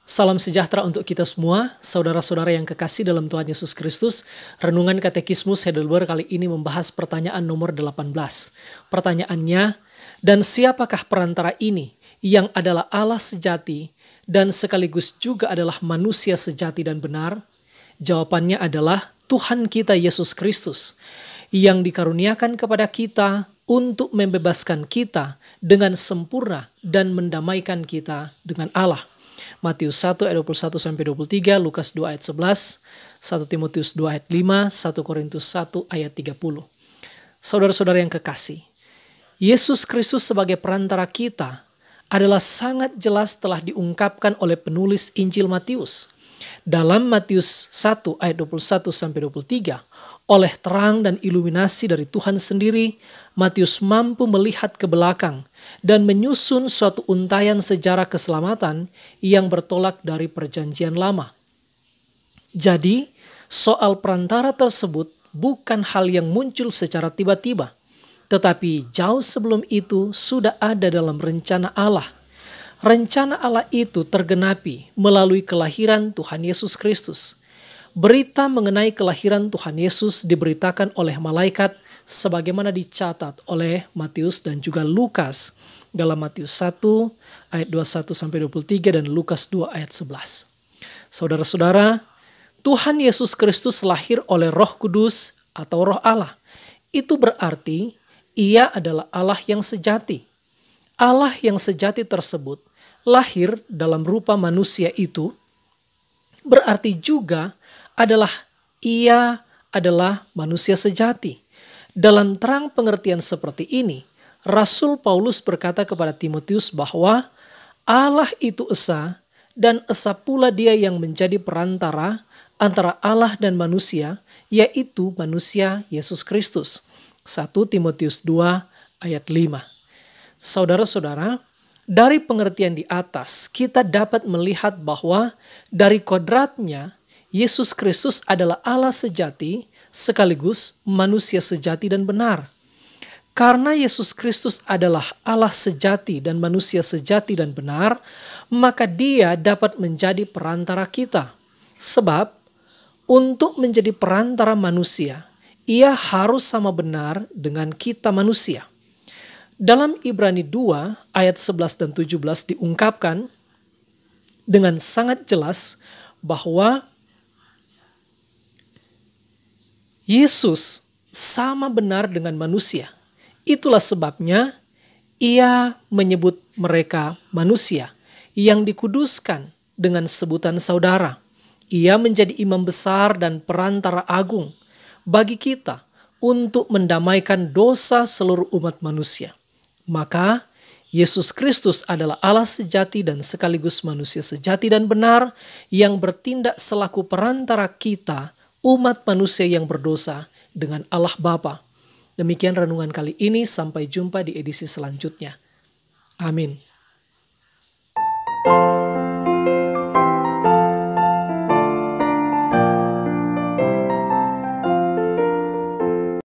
Salam sejahtera untuk kita semua, saudara-saudara yang kekasih dalam Tuhan Yesus Kristus. Renungan Katekismus Heidelberg kali ini membahas pertanyaan nomor 18. Pertanyaannya, dan siapakah perantara ini yang adalah Allah sejati dan sekaligus juga adalah manusia sejati dan benar? Jawabannya adalah Tuhan kita Yesus Kristus yang dikaruniakan kepada kita untuk membebaskan kita dengan sempurna dan mendamaikan kita dengan Allah. Matius 1 ayat 21-23, Lukas 2 ayat 11, 1 Timotius 2 ayat 5, 1 Korintus 1 ayat 30. Saudara-saudara yang kekasih, Yesus Kristus sebagai perantara kita adalah sangat jelas telah diungkapkan oleh penulis Injil Matius. Dalam Matius 1 ayat 21-23, oleh terang dan iluminasi dari Tuhan sendiri, Matius mampu melihat ke belakang dan menyusun suatu untaian sejarah keselamatan yang bertolak dari perjanjian lama. Jadi, soal perantara tersebut bukan hal yang muncul secara tiba-tiba, tetapi jauh sebelum itu sudah ada dalam rencana Allah. Rencana Allah itu tergenapi melalui kelahiran Tuhan Yesus Kristus. Berita mengenai kelahiran Tuhan Yesus diberitakan oleh malaikat sebagaimana dicatat oleh Matius dan juga Lukas dalam Matius 1 ayat 21-23 dan Lukas 2 ayat 11. Saudara-saudara, Tuhan Yesus Kristus lahir oleh Roh Kudus atau Roh Allah. Itu berarti Ia adalah Allah yang sejati. Allah yang sejati tersebut lahir dalam rupa manusia itu berarti juga adalah Ia adalah manusia sejati. Dalam terang pengertian seperti ini, Rasul Paulus berkata kepada Timotius bahwa Allah itu esa dan esa pula Dia yang menjadi perantara antara Allah dan manusia, yaitu manusia Yesus Kristus. 1 Timotius 2 ayat 5. Saudara-saudara, dari pengertian di atas kita dapat melihat bahwa dari kodratnya Yesus Kristus adalah Allah sejati sekaligus manusia sejati dan benar. Karena Yesus Kristus adalah Allah sejati dan manusia sejati dan benar, maka Dia dapat menjadi perantara kita. Sebab untuk menjadi perantara manusia, Ia harus sama benar dengan kita manusia. Dalam Ibrani 2 ayat 11 dan 17 diungkapkan dengan sangat jelas bahwa Yesus sama benar dengan manusia. Itulah sebabnya Ia menyebut mereka manusia yang dikuduskan dengan sebutan saudara. Ia menjadi imam besar dan perantara agung bagi kita untuk mendamaikan dosa seluruh umat manusia. Maka Yesus Kristus adalah Allah sejati dan sekaligus manusia sejati dan benar yang bertindak selaku perantara kita, umat manusia yang berdosa, dengan Allah Bapa. Demikian renungan kali ini, sampai jumpa di edisi selanjutnya. Amin.